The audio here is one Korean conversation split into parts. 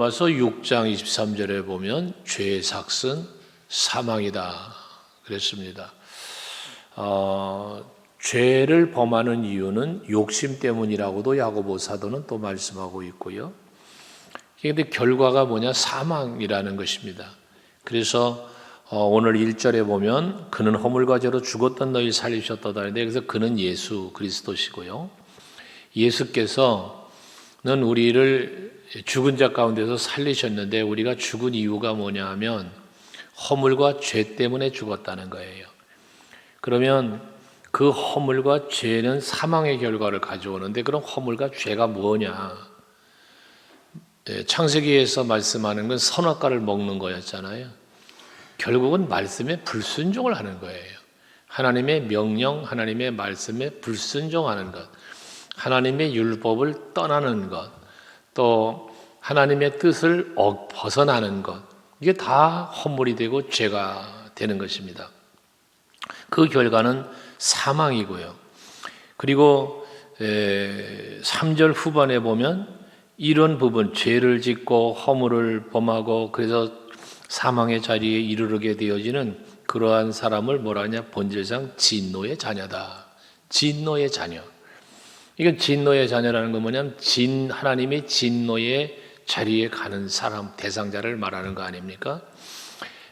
로마서 6장 23절에 보면 죄의 삭은 사망이다 그랬습니다. 죄를 범하는 이유는 욕심 때문이라고도 야고보 사도는 또 말씀하고 있고요. 그런데 결과가 뭐냐? 사망이라는 것입니다. 그래서 오늘 1절에 보면 그는 허물과 죄로 죽었던 너희를 살리셨도다 하는데, 그래서 그는 예수 그리스도시고요. 예수께서는 우리를 죽은 자 가운데서 살리셨는데, 우리가 죽은 이유가 뭐냐 하면 허물과 죄 때문에 죽었다는 거예요. 그러면 그 허물과 죄는 사망의 결과를 가져오는데, 그럼 허물과 죄가 뭐냐? 창세기에서 말씀하는 건 선악과를 먹는 거였잖아요. 결국은 말씀에 불순종을 하는 거예요. 하나님의 명령, 하나님의 말씀에 불순종하는 것, 하나님의 율법을 떠나는 것, 또 하나님의 뜻을 벗어나는 것, 이게 다 허물이 되고 죄가 되는 것입니다. 그 결과는 사망이고요. 그리고 3절 후반에 보면 이런 부분, 죄를 짓고 허물을 범하고 그래서 사망의 자리에 이르게 되어지는 그러한 사람을 뭐라 하냐? 본질상 진노의 자녀다. 진노의 자녀. 이건 진노의 자녀라는 건 뭐냐면 하나님의 진노의 자리에 가는 사람, 대상자를 말하는 거 아닙니까?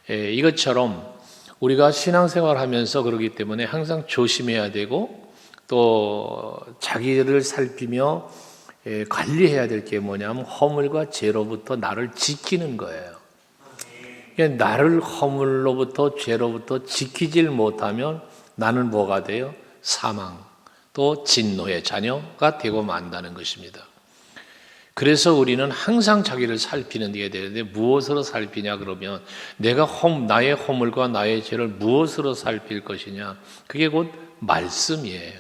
이것처럼 우리가 신앙생활 하면서 그러기 때문에 항상 조심해야 되고, 또 자기를 살피며 관리해야 될 게 뭐냐면 허물과 죄로부터 나를 지키는 거예요. 나를 허물로부터 죄로부터 지키질 못하면 나는 뭐가 돼요? 사망, 또 진노의 자녀가 되고 만다는 것입니다. 그래서 우리는 항상 자기를 살피는 게 되는데, 무엇으로 살피냐 그러면 나의 허물과 나의 죄를 무엇으로 살필 것이냐? 그게 곧 말씀이에요.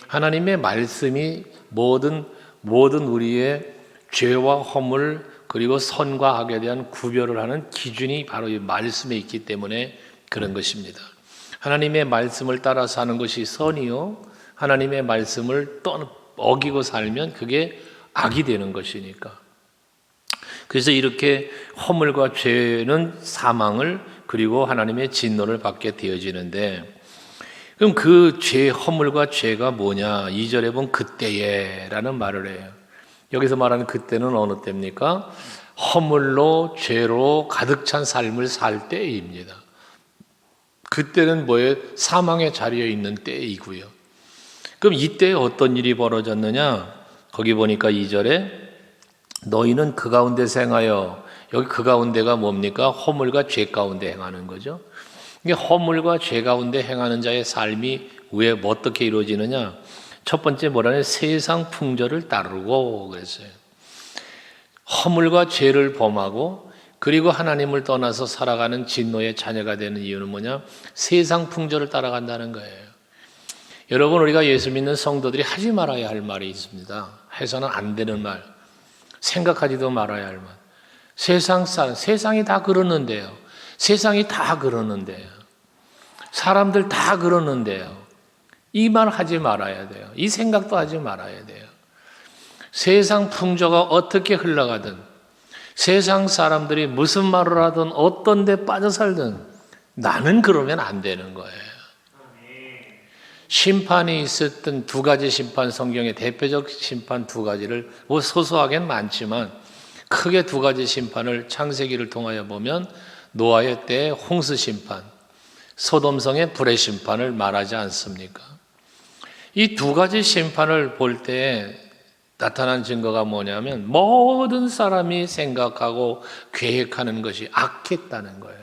하나님의 말씀이 모든 우리의 죄와 허물 그리고 선과 악에 대한 구별을 하는 기준이 바로 이 말씀에 있기 때문에 그런 것입니다. 하나님의 말씀을 따라 사는 것이 선이요, 하나님의 말씀을 어기고 살면 그게 악이 되는 것이니까. 그래서 이렇게 허물과 죄는 사망을, 그리고 하나님의 진노를 받게 되어지는데, 그럼 그 허물과 죄가 뭐냐? 2절에 보면 그때에라는 말을 해요. 여기서 말하는 그때는 어느 때입니까? 허물로 죄로 가득 찬 삶을 살 때입니다. 그때는 뭐예요? 사망의 자리에 있는 때이고요. 그럼 이때 어떤 일이 벌어졌느냐? 거기 보니까 2절에 너희는 그 가운데서 행하여, 여기 그 가운데가 뭡니까? 허물과 죄 가운데 행하는 거죠. 이게 허물과 죄 가운데 행하는 자의 삶이 왜 어떻게 이루어지느냐? 첫 번째 뭐라냐? 세상 풍조를 따르고 그랬어요. 허물과 죄를 범하고 그리고 하나님을 떠나서 살아가는 진노의 자녀가 되는 이유는 뭐냐? 세상 풍조를 따라간다는 거예요. 여러분, 우리가 예수 믿는 성도들이 하지 말아야 할 말이 있습니다. 해서는 안 되는 말, 생각하지도 말아야 할 말. 세상이 다 그러는데요. 세상이 다 그러는데요. 사람들 다 그러는데요. 이 말 하지 말아야 돼요. 이 생각도 하지 말아야 돼요. 세상 풍조가 어떻게 흘러가든, 세상 사람들이 무슨 말을 하든 어떤 데 빠져 살든 나는 그러면 안 되는 거예요. 심판이 있었던 두 가지 심판, 성경의 대표적 심판 두 가지를, 뭐 소소하게는 많지만 크게 두 가지 심판을 창세기를 통하여 보면 노아의 때의 홍수 심판, 소돔성의 불의 심판을 말하지 않습니까? 이 두 가지 심판을 볼 때 나타난 증거가 뭐냐면 모든 사람이 생각하고 계획하는 것이 악했다는 거예요.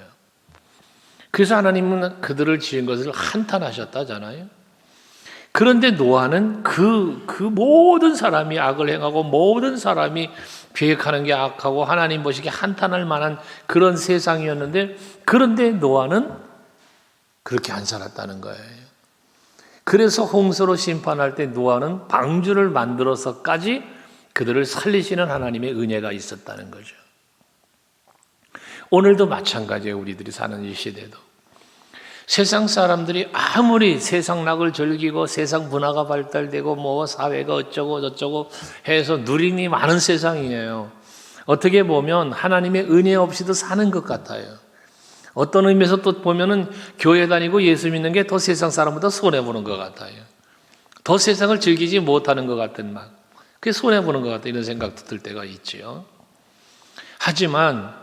그래서 하나님은 그들을 지은 것을 한탄하셨다잖아요. 그런데 노아는 그 모든 사람이 악을 행하고 모든 사람이 계획하는 게 악하고 하나님 보시기에 한탄할 만한 그런 세상이었는데, 그런데 노아는 그렇게 안 살았다는 거예요. 그래서 홍수로 심판할 때 노아는 방주를 만들어서까지 그들을 살리시는 하나님의 은혜가 있었다는 거죠. 오늘도 마찬가지예요. 우리들이 사는 이 시대도. 세상 사람들이 아무리 세상 낙을 즐기고 세상 문화가 발달되고 뭐 사회가 어쩌고 저쩌고 해서 누림이 많은 세상이에요. 어떻게 보면 하나님의 은혜 없이도 사는 것 같아요. 어떤 의미에서 또 보면은 교회 다니고 예수 믿는 게 더 세상 사람보다 손해보는 것 같아요. 더 세상을 즐기지 못하는 것 같은 막 그게 손해보는 것 같다 이런 생각도 들 때가 있지요. 하지만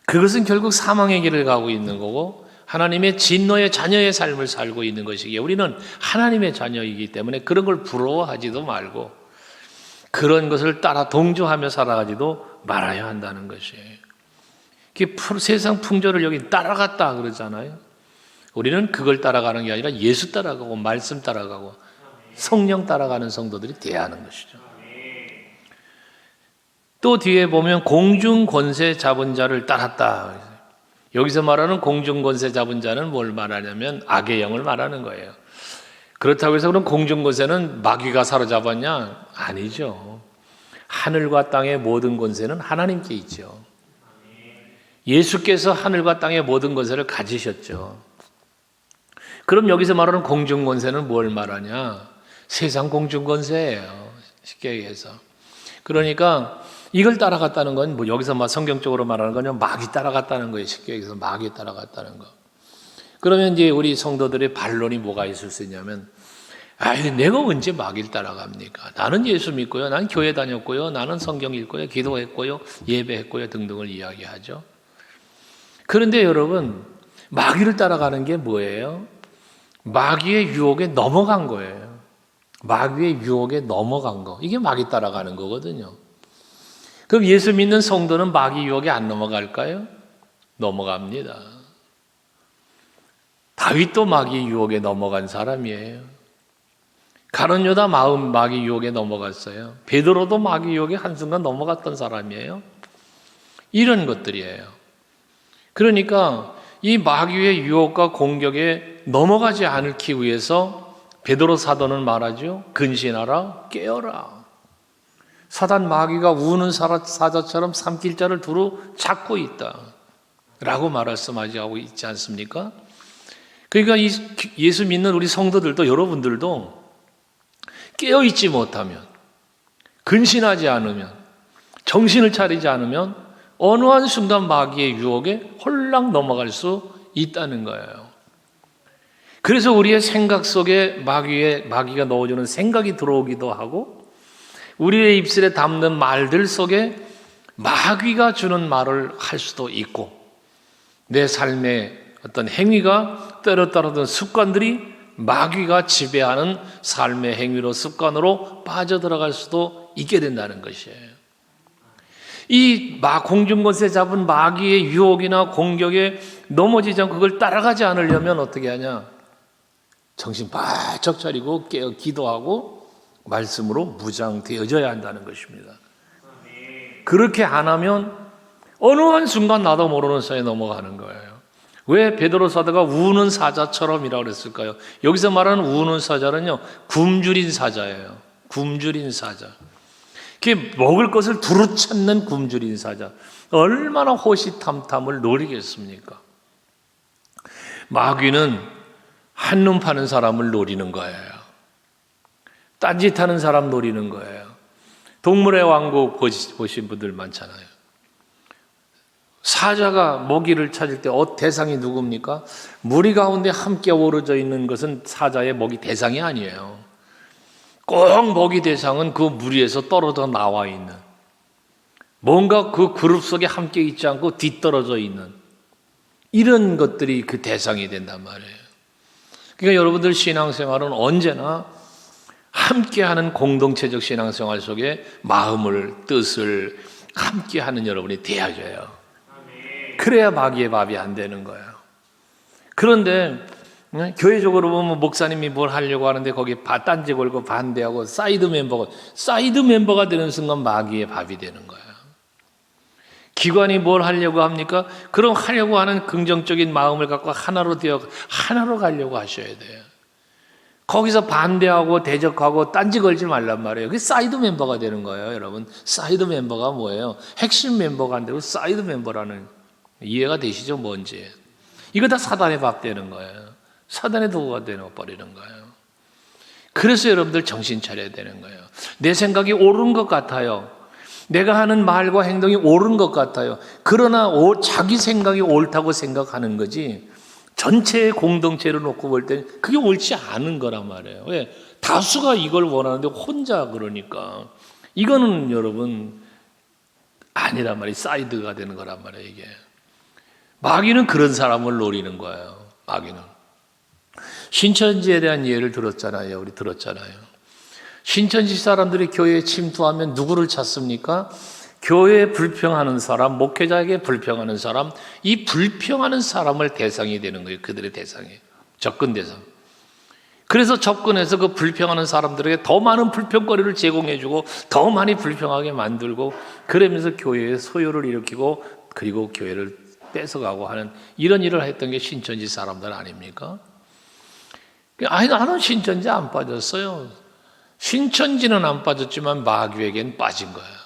그것은 결국 사망의 길을 가고 있는 거고 하나님의 진노의 자녀의 삶을 살고 있는 것이기에 우리는 하나님의 자녀이기 때문에 그런 걸 부러워하지도 말고 그런 것을 따라 동조하며 살아가지도 말아야 한다는 것이에요. 세상 풍조를 여기 따라갔다 그러잖아요. 우리는 그걸 따라가는 게 아니라 예수 따라가고 말씀 따라가고 성령 따라가는 성도들이 돼야 하는 것이죠. 또 뒤에 보면 공중권세 잡은 자를 따랐다. 여기서 말하는 공중권세 잡은 자는 뭘 말하냐면 악의 영을 말하는 거예요. 그렇다고 해서 그럼 공중권세는 마귀가 사로잡았냐? 아니죠. 하늘과 땅의 모든 권세는 하나님께 있죠. 예수께서 하늘과 땅의 모든 권세를 가지셨죠. 그럼 여기서 말하는 공중권세는 뭘 말하냐? 세상 공중권세예요. 쉽게 얘기해서. 그러니까 이걸 따라갔다는 건 뭐 여기서 막 성경적으로 말하는 거는 마귀 따라갔다는 거예요. 쉽게 얘기해서 마귀 따라갔다는 거. 그러면 이제 우리 성도들의 반론이 뭐가 있을 수 있냐면 내가 언제 마귀를 따라갑니까? 나는 예수 믿고요. 나는 교회 다녔고요. 나는 성경 읽고요. 기도했고요. 예배했고요. 등등을 이야기하죠. 그런데 여러분 마귀를 따라가는 게 뭐예요? 마귀의 유혹에 넘어간 거예요. 마귀의 유혹에 넘어간 거. 이게 마귀 따라가는 거거든요. 그럼 예수 믿는 성도는 마귀 유혹에 안 넘어갈까요? 넘어갑니다. 다윗도 마귀 유혹에 넘어간 사람이에요. 가룟 유다 마귀 유혹에 넘어갔어요. 베드로도 마귀 유혹에 한순간 넘어갔던 사람이에요. 이런 것들이에요. 그러니까 이 마귀의 유혹과 공격에 넘어가지 않기 위해서 베드로 사도는 말하죠. 근신하라, 깨어라. 사단 마귀가 우는 사자처럼 삼킬자를 두루 찾고 있다 라고 말씀하고 있지 않습니까? 그러니까 예수 믿는 우리 성도들도 여러분들도 깨어있지 못하면 근신하지 않으면 정신을 차리지 않으면 어느 한순간 마귀의 유혹에 홀랑 넘어갈 수 있다는 거예요. 그래서 우리의 생각 속에 마귀가 넣어주는 생각이 들어오기도 하고 우리의 입술에 담는 말들 속에 마귀가 주는 말을 할 수도 있고 내 삶의 어떤 행위가 때려따르던 습관들이 마귀가 지배하는 삶의 행위로 습관으로 빠져들어갈 수도 있게 된다는 것이에요. 이 공중권세 잡은 마귀의 유혹이나 공격에 넘어지지 않고 그걸 따라가지 않으려면 어떻게 하냐? 정신 바짝 차리고 깨어 기도하고 말씀으로 무장되어져야 한다는 것입니다. 그렇게 안 하면 어느 한순간 나도 모르는 사이에 넘어가는 거예요. 왜 베드로 사도가 우는 사자처럼이라고 그랬을까요? 여기서 말하는 우는 사자는요, 굶주린 사자예요. 굶주린 사자. 그게 먹을 것을 두루 찾는 굶주린 사자. 얼마나 호시탐탐을 노리겠습니까? 마귀는 한눈 파는 사람을 노리는 거예요. 딴짓하는 사람 노리는 거예요. 동물의 왕국 보신 분들 많잖아요. 사자가 먹이를 찾을 때 대상이 누굽니까? 무리 가운데 함께 어우러져 있는 것은 사자의 먹이 대상이 아니에요. 꼭 먹이 대상은 그 무리에서 떨어져 나와 있는 뭔가 그 그룹 속에 함께 있지 않고 뒤떨어져 있는 이런 것들이 그 대상이 된단 말이에요. 그러니까 여러분들 신앙생활은 언제나 함께하는 공동체적 신앙생활 속에 마음을 뜻을 함께하는 여러분이 되어져요. 그래야 마귀의 밥이 안 되는 거예요. 그런데 교회적으로 보면 목사님이 뭘 하려고 하는데 거기 딴지 걸고 반대하고 사이드 멤버가 되는 순간 마귀의 밥이 되는 거예요. 기관이 뭘 하려고 합니까? 그럼 하려고 하는 긍정적인 마음을 갖고 하나로 가려고 하셔야 돼요. 거기서 반대하고 대적하고 딴지 걸지 말란 말이에요. 그게 사이드 멤버가 되는 거예요, 여러분. 사이드 멤버가 뭐예요? 핵심 멤버가 안 되고 사이드 멤버라는 이해가 되시죠? 뭔지. 이거 다 사단의 밥 되는 거예요. 사단의 도구가 되어버리는 거예요. 그래서 여러분들 정신 차려야 되는 거예요. 내 생각이 옳은 것 같아요. 내가 하는 말과 행동이 옳은 것 같아요. 그러나 자기 생각이 옳다고 생각하는 거지 전체의 공동체를 놓고 볼 때는 그게 옳지 않은 거란 말이에요. 왜? 다수가 이걸 원하는데 혼자 그러니까 이거는 여러분 아니란 말이에요. 사이드가 되는 거란 말이에요. 이게 마귀는 그런 사람을 노리는 거예요. 마귀는 신천지에 대한 예를 들었잖아요. 우리 들었잖아요. 신천지 사람들이 교회에 침투하면 누구를 찾습니까? 교회에 불평하는 사람, 목회자에게 불평하는 사람, 이 불평하는 사람을 대상이 되는 거예요. 그들의 대상이에요. 접근 대상. 그래서 접근해서 그 불평하는 사람들에게 더 많은 불평거리를 제공해주고 더 많이 불평하게 만들고 그러면서 교회에 소요를 일으키고 그리고 교회를 뺏어가고 하는 이런 일을 했던 게 신천지 사람들 아닙니까? 아니 나는 신천지 안 빠졌어요. 신천지는 안 빠졌지만 마귀에겐 빠진 거예요.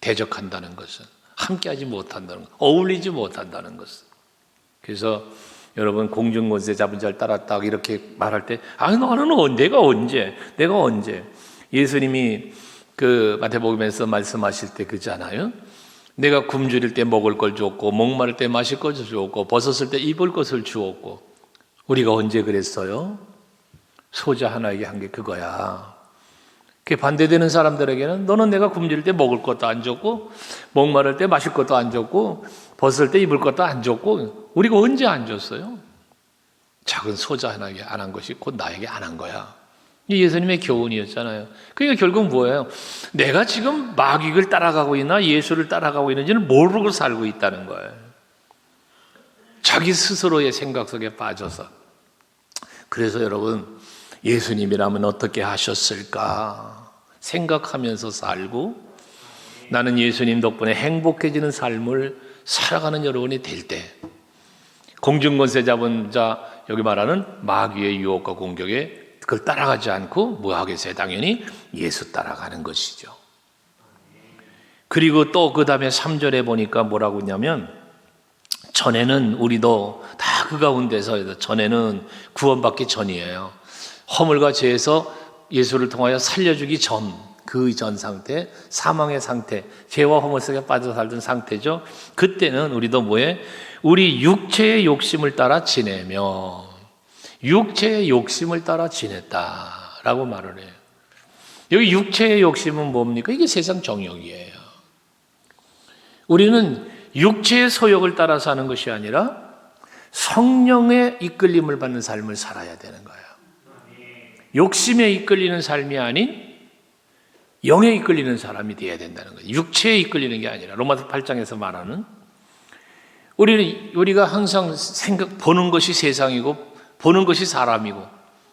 대적한다는 것은 함께하지 못한다는 것, 어울리지 못한다는 것은. 그래서 여러분 공중권세 잡은 자를 따랐다 이렇게 말할 때 아니 나는 내가 언제 예수님이 그 마태복음에서 말씀하실 때 그잖아요. 내가 굶주릴 때 먹을 걸 줬고 목마를 때 마실 걸 주었고 벗었을 때 입을 것을 주었고 우리가 언제 그랬어요? 소자 하나에게 한 게 그거야. 그게 반대되는 사람들에게는 너는 내가 굶주릴 때 먹을 것도 안 줬고 목마를 때 마실 것도 안 줬고 벗을 때 입을 것도 안 줬고 우리가 언제 안 줬어요? 작은 소자 하나에게 안 한 것이 곧 나에게 안 한 거야. 이 예수님의 교훈이었잖아요. 그러니까 결국 뭐예요? 내가 지금 마귀를 따라가고 있나 예수를 따라가고 있는지는 모르고 살고 있다는 거예요. 자기 스스로의 생각 속에 빠져서. 그래서 여러분 예수님이라면 어떻게 하셨을까 생각하면서 살고 나는 예수님 덕분에 행복해지는 삶을 살아가는 여러분이 될 때 공중권세 잡은 자 여기 말하는 마귀의 유혹과 공격에 그걸 따라가지 않고 뭐 하겠어요? 당연히 예수 따라가는 것이죠. 그리고 또 그 다음에 3절에 보니까 뭐라고 했냐면 전에는 우리도 다 그 가운데서 전에는 구원받기 전이에요. 허물과 죄에서 예수를 통하여 살려주기 전, 그 전 상태, 사망의 상태, 죄와 허물 속에 빠져 살던 상태죠. 그때는 우리도 뭐해? 우리 육체의 욕심을 따라 지내며 육체의 욕심을 따라 지냈다라고 말을 해요. 여기 육체의 욕심은 뭡니까? 이게 세상 정욕이에요. 우리는 육체의 소욕을 따라 사는 것이 아니라 성령의 이끌림을 받는 삶을 살아야 되는 거예요. 욕심에 이끌리는 삶이 아닌 영에 이끌리는 사람이 되어야 된다는 거예요. 육체에 이끌리는 게 아니라 로마서 8장에서 말하는 우리가 항상 보는 것이 세상이고 보는 것이 사람이고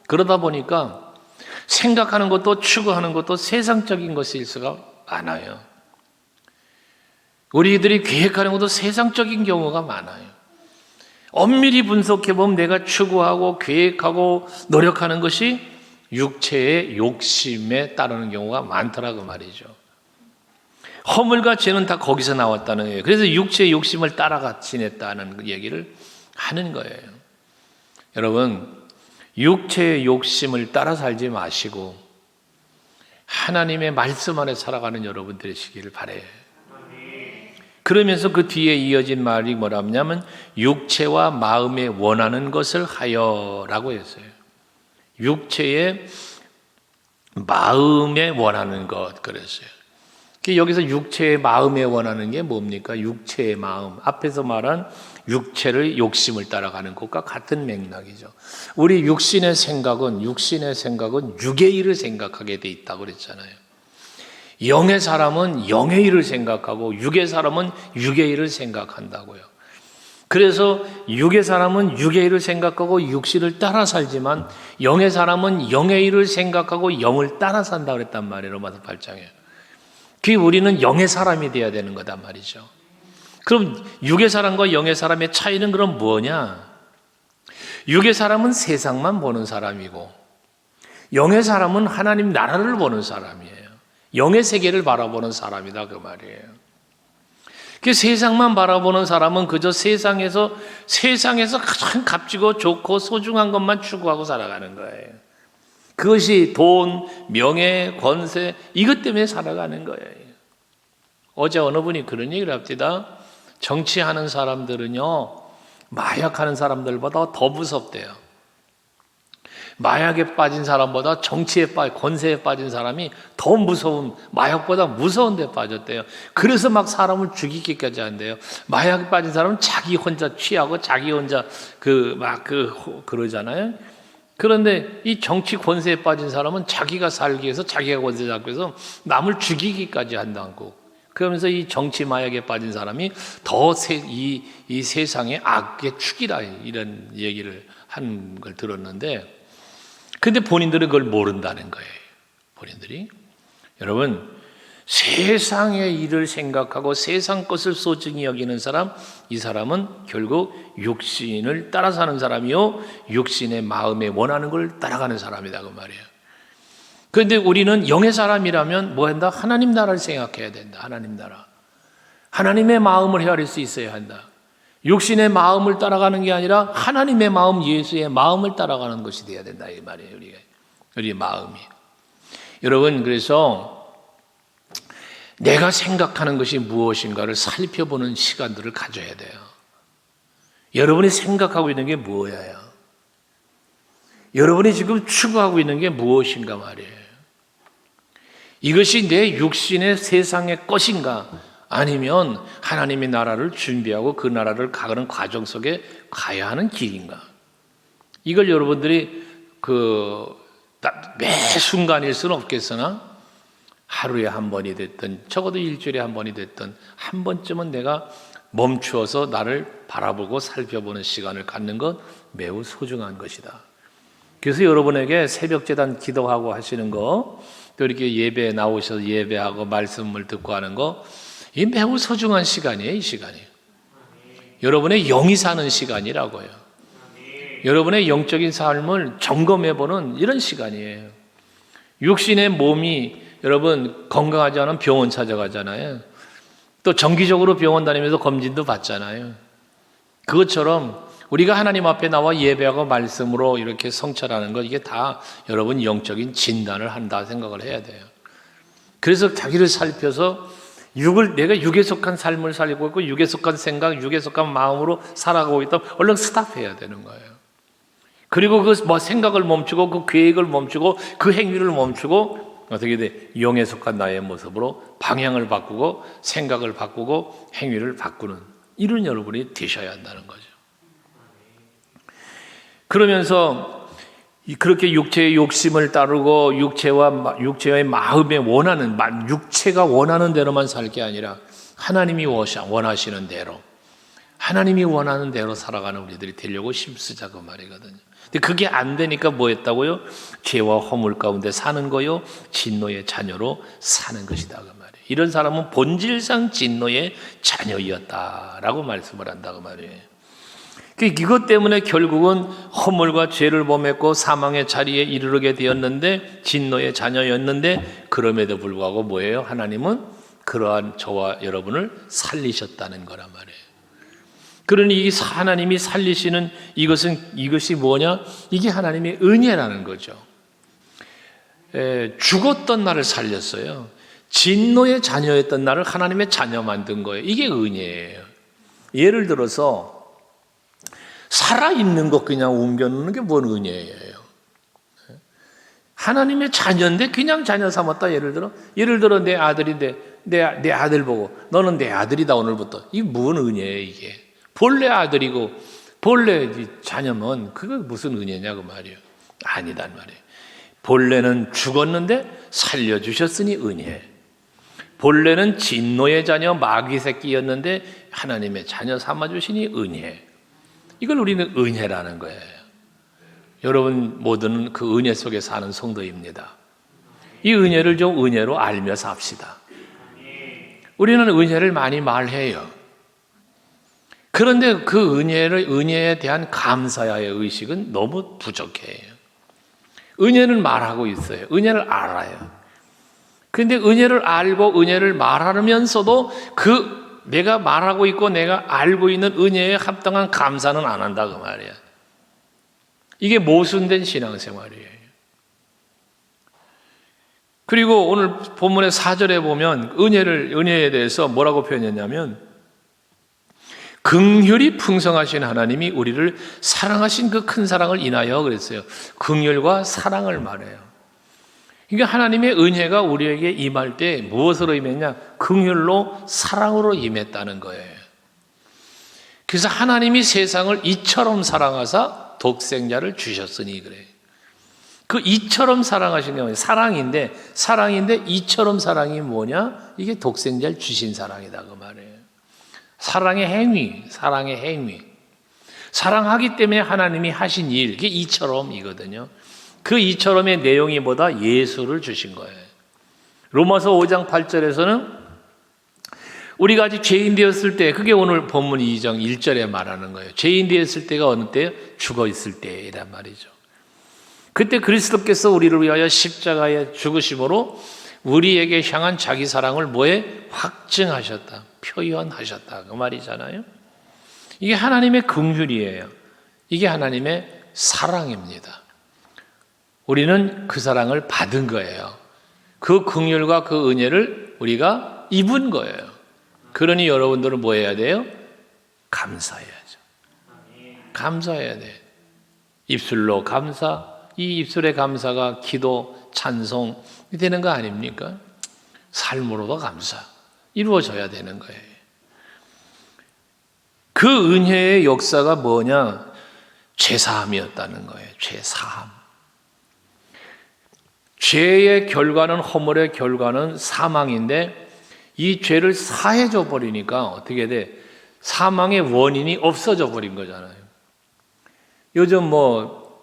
그러다 보니까 생각하는 것도 추구하는 것도 세상적인 것일 수가 많아요. 우리들이 계획하는 것도 세상적인 경우가 많아요. 엄밀히 분석해보면 내가 추구하고 계획하고 노력하는 것이 육체의 욕심에 따르는 경우가 많더라고 말이죠. 허물과 죄는 다 거기서 나왔다는 거예요. 그래서 육체의 욕심을 따라가 지냈다는 얘기를 하는 거예요. 여러분, 육체의 욕심을 따라 살지 마시고 하나님의 말씀 안에 살아가는 여러분 되시기를 바라요. 그러면서 그 뒤에 이어진 말이 뭐라냐면 육체와 마음에 원하는 것을 하여라고 했어요. 육체의 마음에 원하는 것 그랬어요. 여기서 육체의 마음에 원하는 게 뭡니까? 육체의 마음. 앞에서 말한 육체를 욕심을 따라가는 것과 같은 맥락이죠. 우리 육신의 생각은 육의 일을 생각하게 돼 있다고 그랬잖아요. 영의 사람은 영의 일을 생각하고 육의 사람은 육의 일을 생각한다고요. 그래서 육의 사람은 육의 일을 생각하고 육신을 따라 살지만 영의 사람은 영의 일을 생각하고 영을 따라 산다고 그랬단 말이에요. 로마서 8장에. 그게 우리는 영의 사람이 되어야 되는 거단 말이죠. 그럼 육의 사람과 영의 사람의 차이는 그럼 뭐냐? 육의 사람은 세상만 보는 사람이고 영의 사람은 하나님 나라를 보는 사람이에요. 영의 세계를 바라보는 사람이다 그 말이에요. 그 세상만 바라보는 사람은 그저 세상에서 가장 값지고 좋고 소중한 것만 추구하고 살아가는 거예요. 그것이 돈, 명예, 권세 이것 때문에 살아가는 거예요. 어제 어느 분이 그런 얘기를 합니다. 정치하는 사람들은요, 마약하는 사람들보다 더 무섭대요. 마약에 빠진 사람보다 권세에 빠진 사람이 더 무서운, 마약보다 무서운 데 빠졌대요. 그래서 막 사람을 죽이기까지 한대요. 마약에 빠진 사람은 자기 혼자 취하고 자기 혼자 그러잖아요. 그런데 이 정치 권세에 빠진 사람은 자기가 살기 위해서 자기가 권세 잡기 위해서 남을 죽이기까지 한다고. 그러면서 이 정치 마약에 빠진 사람이 더 이 세상의 악의 축이다, 이런 얘기를 한 걸 들었는데, 근데 본인들은 그걸 모른다는 거예요. 본인들이. 여러분, 세상의 일을 생각하고 세상 것을 소중히 여기는 사람, 이 사람은 결국 육신을 따라 사는 사람이요, 육신의 마음에 원하는 걸 따라가는 사람이다, 그 말이에요. 그런데 우리는 영의 사람이라면 뭐 한다? 하나님 나라를 생각해야 된다. 하나님 나라. 하나님의 마음을 헤아릴 수 있어야 한다. 육신의 마음을 따라가는 게 아니라 하나님의 마음, 예수의 마음을 따라가는 것이 되어야 된다, 이 말이에요. 우리의 마음이. 여러분, 그래서 내가 생각하는 것이 무엇인가를 살펴보는 시간들을 가져야 돼요. 여러분이 생각하고 있는 게 뭐예요? 여러분이 지금 추구하고 있는 게 무엇인가 말이에요. 이것이 내 육신의 세상의 것인가, 아니면 하나님의 나라를 준비하고 그 나라를 가는 과정 속에 가야 하는 길인가? 이걸 여러분들이 매 순간일 수는 없겠으나 하루에 한 번이 됐든 적어도 일주일에 한 번이 됐든 한 번쯤은 내가 멈추어서 나를 바라보고 살펴보는 시간을 갖는 것 매우 소중한 것이다. 그래서 여러분에게 새벽제단 기도하고 하시는 거, 또 이렇게 예배에 나오셔서 예배하고 말씀을 듣고 하는 거, 이 매우 소중한 시간이에요. 이 시간이 여러분의 영이 사는 시간이라고요. 여러분의 영적인 삶을 점검해보는 이런 시간이에요. 육신의 몸이 여러분 건강하지 않으면 병원 찾아가잖아요. 또 정기적으로 병원 다니면서 검진도 받잖아요. 그것처럼 우리가 하나님 앞에 나와 예배하고 말씀으로 이렇게 성찰하는 것, 이게 다 여러분 영적인 진단을 한다 생각을 해야 돼요. 그래서 자기를 살펴서 내가 육에 속한 삶을 살고 있고 육에 속한 생각, 육에 속한 마음으로 살아가고 있다면 얼른 스탑해야 되는 거예요. 그리고 그 생각을 멈추고 그 계획을 멈추고 그 행위를 멈추고 어떻게 돼? 영에 속한 나의 모습으로 방향을 바꾸고 생각을 바꾸고 행위를 바꾸는 이런 여러분이 되셔야 한다는 거죠. 그러면서 그렇게 육체의 욕심을 따르고 육체의 마음에 육체가 원하는 대로만 살 게 아니라 하나님이 원하시는 대로, 하나님이 원하는 대로 살아가는 우리들이 되려고 힘쓰자, 그 말이거든요. 근데 그게 안 되니까 뭐 했다고요? 죄와 허물 가운데 사는 거요, 진노의 자녀로 사는 것이다, 그 말이에요. 이런 사람은 본질상 진노의 자녀였다라고 말씀을 한다, 그 말이에요. 이것 때문에 결국은 허물과 죄를 범했고 사망의 자리에 이르게 되었는데, 진노의 자녀였는데, 그럼에도 불구하고 뭐예요? 하나님은 그러한 저와 여러분을 살리셨다는 거란 말이에요. 그러니 이 하나님이 살리시는 이것이 뭐냐? 이게 하나님의 은혜라는 거죠. 죽었던 나를 살렸어요. 진노의 자녀였던 나를 하나님의 자녀 만든 거예요. 이게 은혜예요. 예를 들어서 살아있는 것 그냥 옮겨놓는 게 뭔 은혜예요. 하나님의 자녀인데 그냥 자녀 삼았다. 예를 들어 내 아들인데 내 아들 보고 너는 내 아들이다 오늘부터. 이게 뭔 은혜예요 이게. 본래 아들이고 본래 자녀면 그게 무슨 은혜냐 그 말이에요. 아니단 말이에요. 본래는 죽었는데 살려주셨으니 은혜. 본래는 진노의 자녀 마귀 새끼였는데 하나님의 자녀 삼아주시니 은혜. 이걸 우리는 은혜라는 거예요. 여러분 모두는 그 은혜 속에 사는 성도입니다. 이 은혜를 좀 은혜로 알며 삽시다. 우리는 은혜를 많이 말해요. 그런데 그 은혜에 대한 감사의 의식은 너무 부족해요. 은혜는 말하고 있어요. 은혜를 알아요. 그런데 은혜를 알고 은혜를 말하면서도 내가 말하고 있고 내가 알고 있는 은혜에 합당한 감사는 안 한다 그 말이야. 이게 모순된 신앙생활이에요. 그리고 오늘 본문의 4절에 보면 은혜에 대해서 뭐라고 표현했냐면 긍휼이 풍성하신 하나님이 우리를 사랑하신 그 큰 사랑을 인하여 그랬어요. 긍휼과 사랑을 말해요. 그러니까 하나님의 은혜가 우리에게 임할 때 무엇으로 임했냐? 긍휼로 사랑으로 임했다는 거예요. 그래서 하나님이 세상을 이처럼 사랑하사 독생자를 주셨으니 그래요. 그 이처럼 사랑하신 게 뭐냐? 사랑인데 이처럼 사랑이 뭐냐? 이게 독생자를 주신 사랑이다 그 말이에요. 사랑의 행위. 사랑하기 때문에 하나님이 하신 일, 그게 이처럼이거든요. 그 이처럼의 내용이 뭐다? 예수를 주신 거예요. 로마서 5장 8절에서는 우리가 아직 죄인 되었을 때, 그게 오늘 본문 2장 1절에 말하는 거예요. 죄인 되었을 때가 어느 때요? 죽어 있을 때이란 말이죠. 그때 그리스도께서 우리를 위하여 십자가에 죽으심으로 우리에게 향한 자기 사랑을 뭐에? 확증하셨다. 표현하셨다. 그 말이잖아요. 이게 하나님의 긍휼이에요. 이게 하나님의 사랑입니다. 우리는 그 사랑을 받은 거예요. 그 긍휼과 그 은혜를 우리가 입은 거예요. 그러니 여러분들은 뭐 해야 돼요? 감사해야죠. 감사해야 돼. 입술로 감사, 이 입술의 감사가 기도, 찬송이 되는 거 아닙니까? 삶으로도 감사, 이루어져야 되는 거예요. 그 은혜의 역사가 뭐냐? 죄사함이었다는 거예요. 죄사함. 죄의 결과는, 허물의 결과는 사망인데 이 죄를 사해져 버리니까 어떻게 돼? 사망의 원인이 없어져 버린 거잖아요. 요즘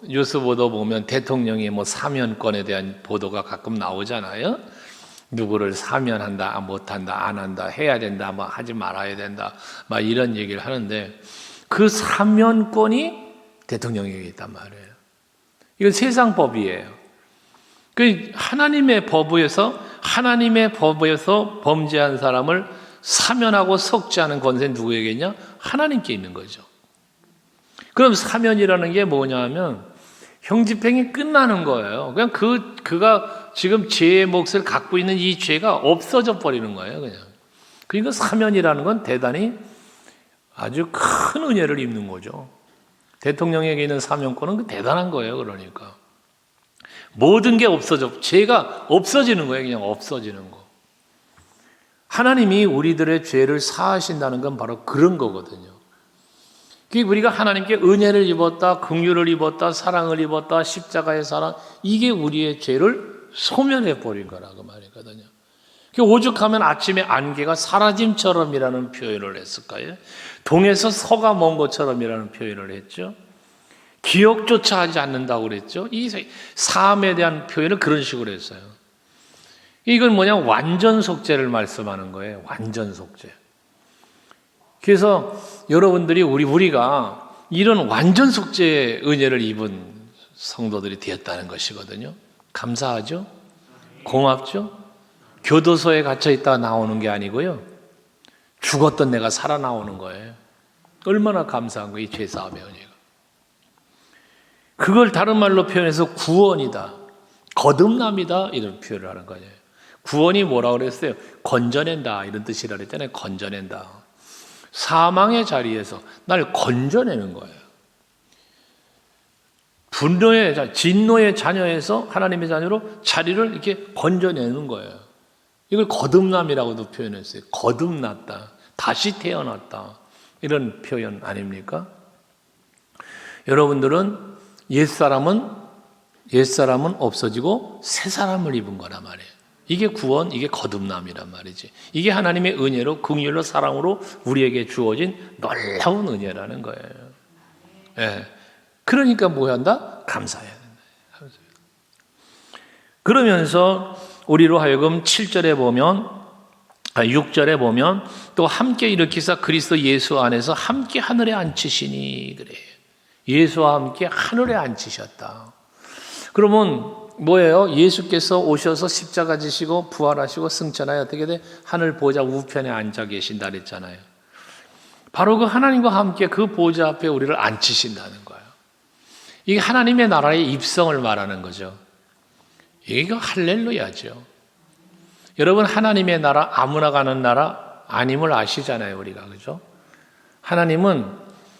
뉴스 보도 보면 대통령이 사면권에 대한 보도가 가끔 나오잖아요. 누구를 사면한다, 못한다, 안 한다, 해야 된다, 하지 말아야 된다, 이런 얘기를 하는데 그 사면권이 대통령에게 있단 말이에요. 이건 세상 법이에요. 그 하나님의 법에서 범죄한 사람을 사면하고 석죄하는 권세는 누구에게 있냐? 하나님께 있는 거죠. 그럼 사면이라는 게 뭐냐면 형집행이 끝나는 거예요. 그냥 그가 지금 죄의 몫을 갖고 있는 이 죄가 없어져 버리는 거예요, 그냥. 그러니까 사면이라는 건 대단히 아주 큰 은혜를 입는 거죠. 대통령에게 있는 사면권은 대단한 거예요, 그러니까. 모든 게 죄가 없어지는 거예요, 그냥 없어지는 거. 하나님이 우리들의 죄를 사하신다는 건 바로 그런 거거든요. 우리가 하나님께 은혜를 입었다, 긍휼을 입었다, 사랑을 입었다, 십자가의 사랑, 이게 우리의 죄를 소멸해 버린 거라고 말이거든요. 오죽하면 아침에 안개가 사라짐처럼이라는 표현을 했을까요? 동에서 서가 먼 것처럼이라는 표현을 했죠. 기억조차 하지 않는다고 그랬죠. 이 사함에 대한 표현을 그런 식으로 했어요. 이건 완전 속죄를 말씀하는 거예요. 완전 속죄. 그래서 여러분들이 우리가 이런 완전 속죄의 은혜를 입은 성도들이 되었다는 것이거든요. 감사하죠? 고맙죠? 교도소에 갇혀 있다가 나오는 게 아니고요. 죽었던 내가 살아나오는 거예요. 얼마나 감사한 거예요, 이 죄사함의 은혜가. 그걸 다른 말로 표현해서 구원이다, 거듭남이다, 이런 표현을 하는 거예요. 구원이 뭐라고 그랬어요? 건져낸다, 이런 뜻이라 그랬잖아요. 건져낸다. 사망의 자리에서 날 건져내는 거예요. 진노의 자녀에서 하나님의 자녀로 자리를 이렇게 건져내는 거예요. 이걸 거듭남이라고도 표현했어요. 거듭났다, 다시 태어났다, 이런 표현 아닙니까? 여러분들은 옛사람은 없어지고 새 사람을 입은 거란 말이에요. 이게 구원, 이게 거듭남이란 말이지. 이게 하나님의 은혜로, 긍휼로, 사랑으로 우리에게 주어진 놀라운 은혜라는 거예요. 예. 그러니까 뭐 한다? 감사해야 된다. 그러면서 우리로 하여금 7절에 보면, 6절에 보면 또 함께 일으키사 그리스도 예수 안에서 함께 하늘에 앉히시니 그래요. 예수와 함께 하늘에 앉히셨다. 그러면 뭐예요? 예수께서 오셔서 십자가 지시고 부활하시고 승천하여 어떻게 돼? 하늘 보좌 우편에 앉아 계신다 그랬잖아요. 바로 그 하나님과 함께 그 보좌 앞에 우리를 앉히신다는 거예요. 이게 하나님의 나라의 입성을 말하는 거죠. 이게 할렐루야죠. 여러분, 하나님의 나라 아무나 가는 나라 아님을 아시잖아요, 우리가. 그죠? 하나님은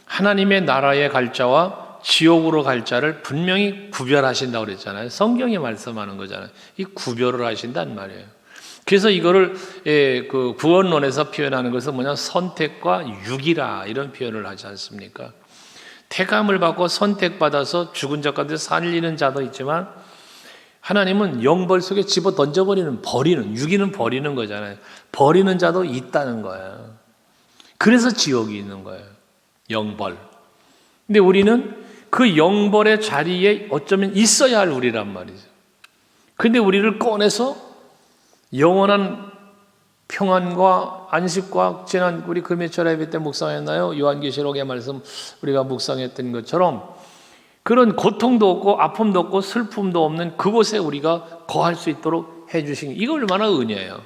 하나님의 나라에 갈 자와 지옥으로 갈 자를 분명히 구별하신다고 그랬잖아요. 성경이 말씀하는 거잖아요. 이 구별을 하신단 말이에요. 그래서 이거를 그 구원론에서 표현하는 것은 뭐냐, 선택과 유기라, 이런 표현을 하지 않습니까? 택함을 받고 선택받아서 죽은 자 가운데 살리는 자도 있지만, 하나님은 영벌 속에 집어 던져버리는, 버리는, 유기는 버리는 거잖아요. 버리는 자도 있다는 거예요. 그래서 지옥이 있는 거예요. 영벌. 근데 우리는 그 영벌의 자리에 어쩌면 있어야 할 우리란 말이죠. 근데 우리를 꺼내서 영원한 평안과 안식과, 지난 우리 금요철 예배 때 묵상했나요? 요한계시록의 말씀 우리가 묵상했던 것처럼 그런 고통도 없고 아픔도 없고 슬픔도 없는 그곳에 우리가 거할 수 있도록 해주신, 이거 얼마나 은혜예요.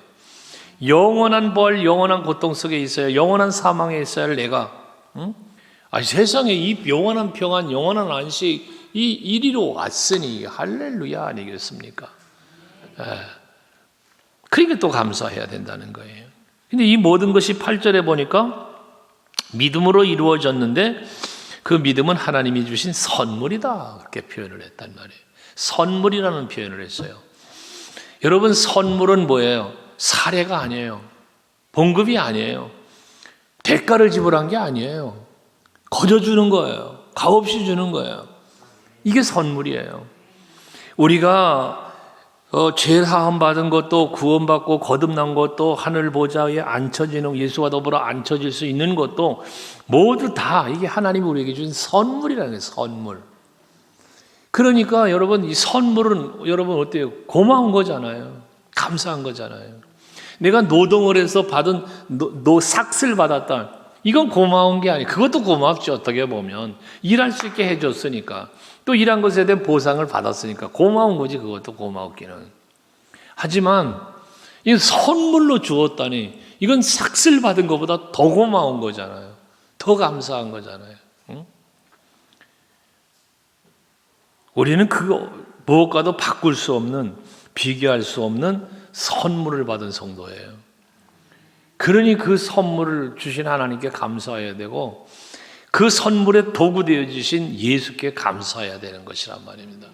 영원한 벌, 영원한 고통 속에 있어야, 영원한 사망에 있어야 할 내가, 세상에 이 영원한 평안, 영원한 안식, 이 이리로 왔으니 할렐루야 아니겠습니까? 그러니까 또 감사해야 된다는 거예요. 근데 이 모든 것이 8절에 보니까 믿음으로 이루어졌는데, 그 믿음은 하나님이 주신 선물이다, 그렇게 표현을 했단 말이에요. 선물이라는 표현을 했어요. 여러분, 선물은 뭐예요? 사례가 아니에요. 봉급이 아니에요. 대가를 지불한 게 아니에요. 거저 주는 거예요. 값없이 주는 거예요. 이게 선물이에요. 우리가 죄 사함 받은 것도, 구원받고 거듭난 것도, 하늘 보좌에 앉혀지는, 예수와 더불어 앉혀질 수 있는 것도 모두 다 이게 하나님이 우리에게 주신 선물이라는 거예요. 선물. 그러니까 여러분, 이 선물은 여러분 어때요? 고마운 거잖아요. 감사한 거잖아요. 내가 노동을 해서 받은 삭슬 받았다, 이건 고마운 게 아니에요. 그것도 고맙죠. 어떻게 보면 일할 수 있게 해줬으니까, 또 일한 것에 대한 보상을 받았으니까 고마운 거지. 그것도 고마웠기는. 하지만 이 선물로 주었다니, 이건 삭슬 받은 것보다 더 고마운 거잖아요. 더 감사한 거잖아요. 응? 우리는 그거 무엇과도 바꿀 수 없는, 비교할 수 없는 선물을 받은 성도예요. 그러니 그 선물을 주신 하나님께 감사해야 되고, 그 선물의 도구 되어 주신 예수께 감사해야 되는 것이란 말입니다.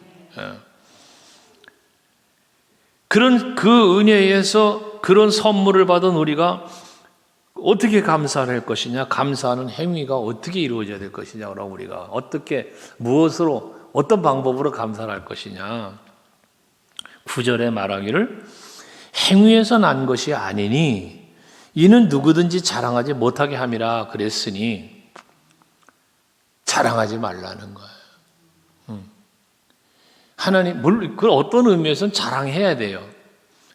그런 그 은혜에서 그런 선물을 받은 우리가 어떻게 감사를 할 것이냐, 감사하는 행위가 어떻게 이루어져야 될 것이냐, 그럼 우리가 어떻게, 무엇으로, 어떤 방법으로 감사를 할 것이냐. 9절에 말하기를 행위에서 난 것이 아니니 이는 누구든지 자랑하지 못하게 함이라 그랬으니, 자랑하지 말라는 거예요. 하나님, 물론 그 어떤 의미에서는 자랑해야 돼요.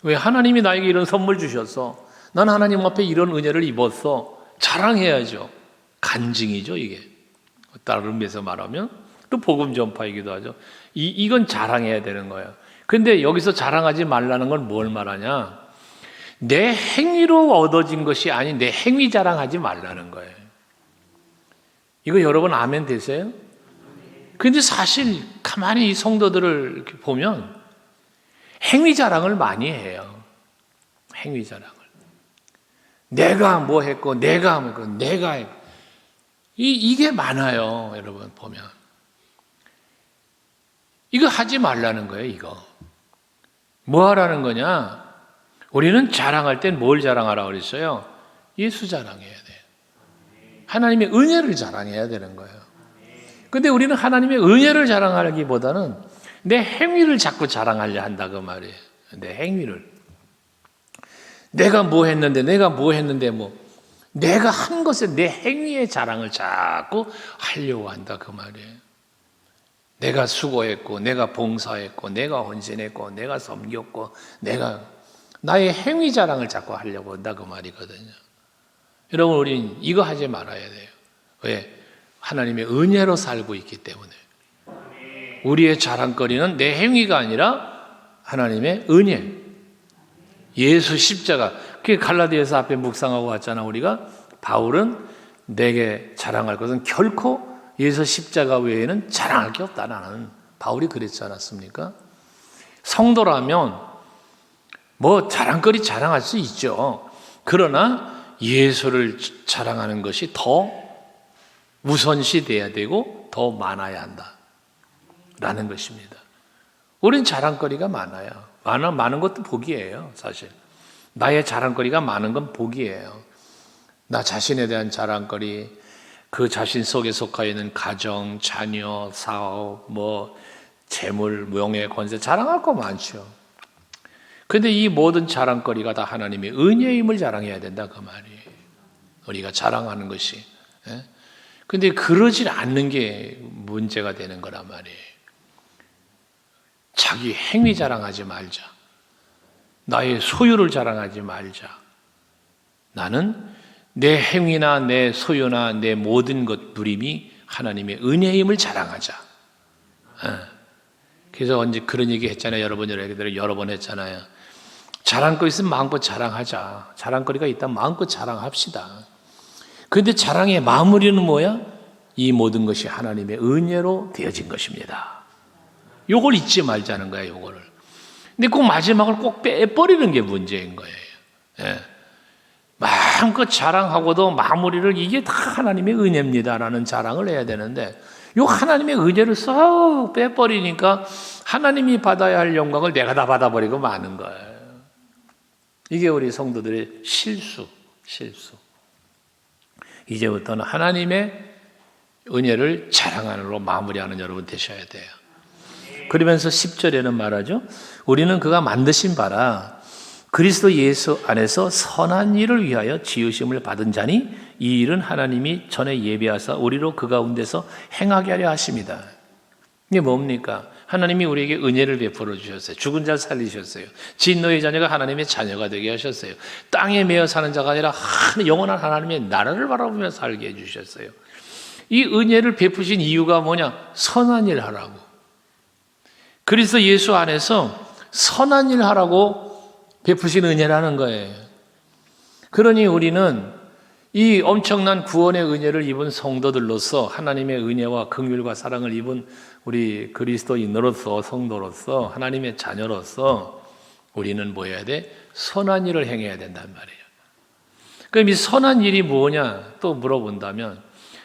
왜? 하나님이 나에게 이런 선물 주셨어. 난 하나님 앞에 이런 은혜를 입었어. 자랑해야죠. 간증이죠, 이게. 다른 의미에서 말하면 또 복음 전파이기도 하죠. 이건 자랑해야 되는 거예요. 근데 여기서 자랑하지 말라는 건 뭘 말하냐? 내 행위로 얻어진 것이 아닌 내 행위 자랑하지 말라는 거예요. 이거 여러분 아멘 되세요? 근데 사실 가만히 이 성도들을 이렇게 보면 행위 자랑을 많이 해요. 행위 자랑을. 내가 뭐 했고, 내가 뭐 했고, 내가 했고. 이게 많아요, 여러분 보면. 이거 하지 말라는 거예요, 이거. 뭐 하라는 거냐? 우리는 자랑할 땐 뭘 자랑하라고 그랬어요? 예수 자랑해야 돼요. 하나님의 은혜를 자랑해야 되는 거예요. 근데 우리는 하나님의 은혜를 자랑하기보다는 내 행위를 자꾸 자랑하려 한다, 그 말이에요. 내 행위를. 내가 뭐 했는데, 내가 한 것에 내 행위의 자랑을 자꾸 하려고 한다, 그 말이에요. 내가 수고했고, 내가 봉사했고, 내가 헌신했고, 내가 섬겼고, 나의 행위 자랑을 자꾸 하려고 한다, 그 말이거든요. 여러분, 우린 이거 하지 말아야 돼요. 왜? 하나님의 은혜로 살고 있기 때문에. 우리의 자랑거리는 내 행위가 아니라 하나님의 은혜. 예수 십자가. 그게 갈라디아서 앞에 묵상하고 왔잖아, 우리가. 바울은 내게 자랑할 것은 결코 예수 십자가 외에는 자랑할 게 없다, 나는. 바울이 그랬지 않았습니까? 성도라면 뭐 자랑거리 자랑할 수 있죠. 그러나 예수를 자랑하는 것이 더 우선시돼야 되고 더 많아야 한다라는 것입니다. 우린 자랑거리가 많아요. 많은 것도 복이에요, 사실. 나의 자랑거리가 많은 건 복이에요. 나 자신에 대한 자랑거리, 그 자신 속에 속하여 있는 가정, 자녀, 사업, 재물, 명예, 권세 자랑할 거 많죠. 그런데 이 모든 자랑거리가 다 하나님의 은혜의 힘을 자랑해야 된다 그 말이에요. 우리가 자랑하는 것이. 그런데 그러질 않는 게 문제가 되는 거란 말이에요. 자기 행위 자랑하지 말자. 나의 소유를 자랑하지 말자. 나는 내 행위나 내 소유나 내 모든 것 누림이 하나님의 은혜의 힘을 자랑하자. 그래서 언제 그런 얘기 했잖아요. 여러 번 했잖아요. 자랑거리 있으면 마음껏 자랑하자. 자랑거리가 있다면 마음껏 자랑합시다. 그런데 자랑의 마무리는 뭐야? 이 모든 것이 하나님의 은혜로 되어진 것입니다. 요걸 잊지 말자는 거예요. 요거를. 근데 그 마지막을 꼭 빼버리는 게 문제인 거예요. 마음껏 자랑하고도 마무리를 이게 다 하나님의 은혜입니다라는 자랑을 해야 되는데 요 하나님의 은혜를 쏙 빼버리니까 하나님이 받아야 할 영광을 내가 다 받아버리고 마는 거예요. 이게 우리 성도들의 실수. 이제부터는 하나님의 은혜를 자랑하는으로 마무리하는 여러분 되셔야 돼요. 그러면서 10절에는 말하죠. 우리는 그가 만드신 바라 그리스도 예수 안에서 선한 일을 위하여 지으심을 받은 자니 이 일은 하나님이 전에 예비하사 우리로 그 가운데서 행하게 하려 하십니다. 이게 뭡니까? 하나님이 우리에게 은혜를 베풀어 주셨어요. 죽은 자를 살리셨어요. 진노의 자녀가 하나님의 자녀가 되게 하셨어요. 땅에 매여 사는 자가 아니라 영원한 하나님의 나라를 바라보며 살게 해주셨어요. 이 은혜를 베푸신 이유가 뭐냐? 선한 일 하라고. 그리스도 예수 안에서 선한 일 하라고 베푸신 은혜라는 거예요. 그러니 우리는 이 엄청난 구원의 은혜를 입은 성도들로서 하나님의 은혜와 긍휼과 사랑을 입은 우리 그리스도인으로서 성도로서 하나님의 자녀로서 우리는 뭐 해야 돼? 선한 일을 행해야 된단 말이에요. 그럼 이 선한 일이 뭐냐 또 물어본다면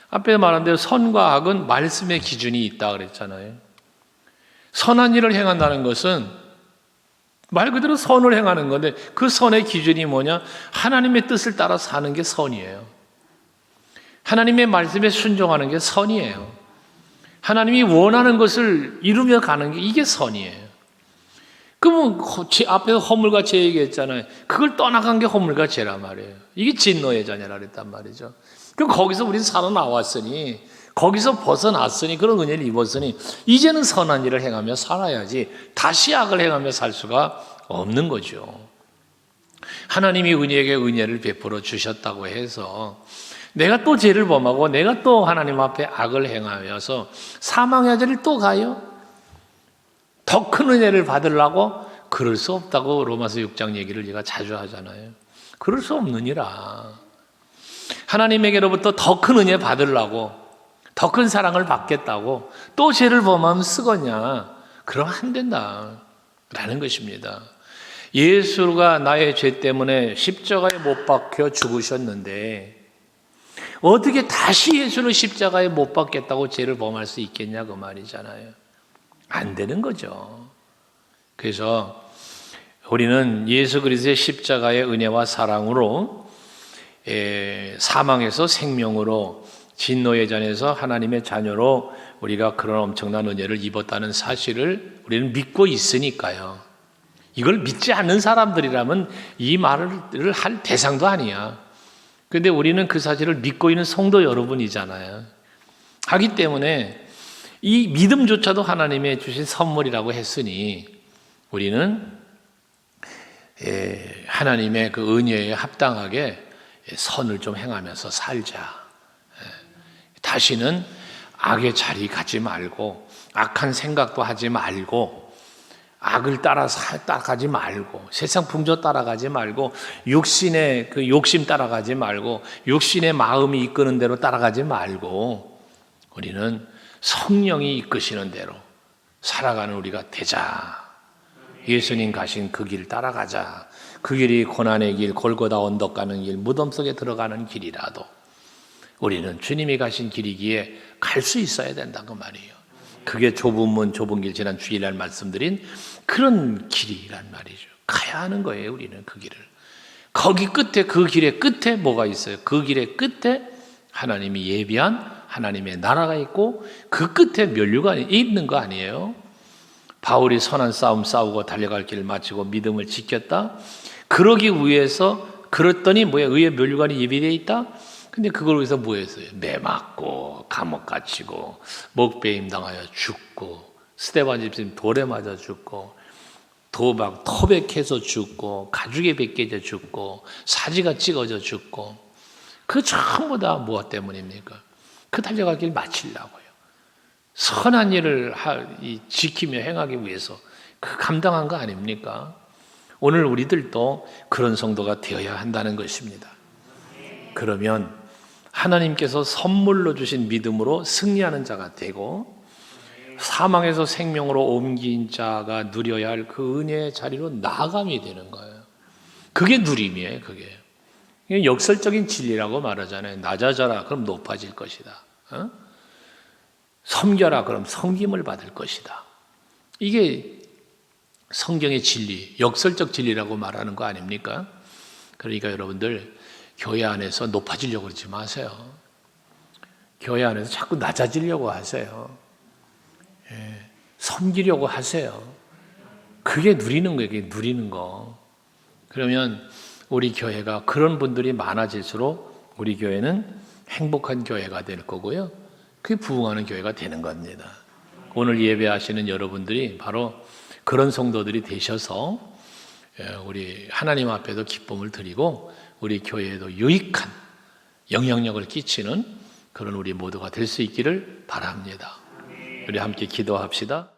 앞에 말한 대로 선과 악은 말씀의 기준이 있다 그랬잖아요. 선한 일을 행한다는 것은 말 그대로 선을 행하는 건데 그 선의 기준이 뭐냐? 하나님의 뜻을 따라 사는 게 선이에요. 하나님의 말씀에 순종하는 게 선이에요. 하나님이 원하는 것을 이루며 가는 게 이게 선이에요. 그러면 앞에서 허물과 죄 얘기했잖아요. 그걸 떠나간 게 허물과 죄란 말이에요. 이게 진노의 자녀라 그랬단 말이죠. 그럼 거기서 우리는 살아나왔으니 거기서 벗어났으니 그런 은혜를 입었으니 이제는 선한 일을 행하며 살아야지 다시 악을 행하며 살 수가 없는 거죠. 하나님이 우리에게 은혜를 베풀어 주셨다고 해서 내가 또 죄를 범하고 내가 또 하나님 앞에 악을 행하여서 사망의 자리를 또 가요? 더 큰 은혜를 받으려고? 그럴 수 없다고 로마서 6장 얘기를 제가 자주 하잖아요. 그럴 수 없느니라. 하나님에게로부터 더 큰 은혜 받으려고 더 큰 사랑을 받겠다고 또 죄를 범하면 쓰겄냐? 그러면 안 된다라는 것입니다. 예수가 나의 죄 때문에 십자가에 못 박혀 죽으셨는데 어떻게 다시 예수를 십자가에 못 박겠다고 죄를 범할 수 있겠냐 그 말이잖아요. 안 되는 거죠. 그래서 우리는 예수 그리스도의 십자가의 은혜와 사랑으로 사망에서 생명으로 진노의 잔에서 하나님의 자녀로 우리가 그런 엄청난 은혜를 입었다는 사실을 우리는 믿고 있으니까요. 이걸 믿지 않는 사람들이라면 이 말을 할 대상도 아니야. 그런데 우리는 그 사실을 믿고 있는 성도 여러분이잖아요. 하기 때문에 이 믿음조차도 하나님의 주신 선물이라고 했으니 우리는 하나님의 그 은혜에 합당하게 선을 좀 행하면서 살자. 다시는 악의 자리 가지 말고 악한 생각도 하지 말고 악을 따라가지 말고 세상 풍조 따라가지 말고 육신의 그 욕심 따라가지 말고 육신의 마음이 이끄는 대로 따라가지 말고 우리는 성령이 이끄시는 대로 살아가는 우리가 되자. 예수님 가신 그 길 따라가자. 그 길이 고난의 길, 골고다 언덕 가는 길, 무덤 속에 들어가는 길이라도 우리는 주님이 가신 길이기에 갈 수 있어야 된다고 말이에요. 그게 좁은 문, 좁은 길, 지난 주일날 말씀드린 그런 길이란 말이죠. 가야 하는 거예요, 우리는 그 길을. 거기 끝에, 그 길의 끝에 뭐가 있어요? 그 길의 끝에 하나님이 예비한 하나님의 나라가 있고 그 끝에 면류가 있는 거 아니에요? 바울이 선한 싸움 싸우고 달려갈 길을 마치고 믿음을 지켰다. 그러기 위해서 그랬더니 뭐야? 의의 면류관이 예비되어 있다. 근데 그걸 위해서 뭐 했어요? 매 맞고 감옥 갇히고 목배임 당하여 죽고 스데반 집사님 돌에 맞아 죽고 도박 토백해서 죽고 가죽에 벗겨져 죽고 사지가 찍어져 죽고 그 전부 다 무엇 때문입니까? 그 달려갈 길 마치려고요. 선한 일을 지키며 행하기 위해서 그 감당한 거 아닙니까? 오늘 우리들도 그런 성도가 되어야 한다는 것입니다. 그러면 하나님께서 선물로 주신 믿음으로 승리하는 자가 되고 사망에서 생명으로 옮긴 자가 누려야 할 그 은혜의 자리로 나아감이 되는 거예요. 그게 누림이에요. 그게 역설적인 진리라고 말하잖아요. 낮아져라 그럼 높아질 것이다. 섬겨라 그럼 섬김을 받을 것이다. 이게 성경의 진리, 역설적 진리라고 말하는 거 아닙니까? 그러니까 여러분들 교회 안에서 높아지려고 그러지 마세요. 교회 안에서 자꾸 낮아지려고 하세요. 섬기려고 하세요. 그게 누리는 거예요. 그게 누리는 거. 그러면 우리 교회가 그런 분들이 많아질수록 우리 교회는 행복한 교회가 될 거고요. 그게 부흥하는 교회가 되는 겁니다. 오늘 예배하시는 여러분들이 바로 그런 성도들이 되셔서 우리 하나님 앞에도 기쁨을 드리고 우리 교회에도 유익한 영향력을 끼치는 그런 우리 모두가 될 수 있기를 바랍니다. 우리 함께 기도합시다.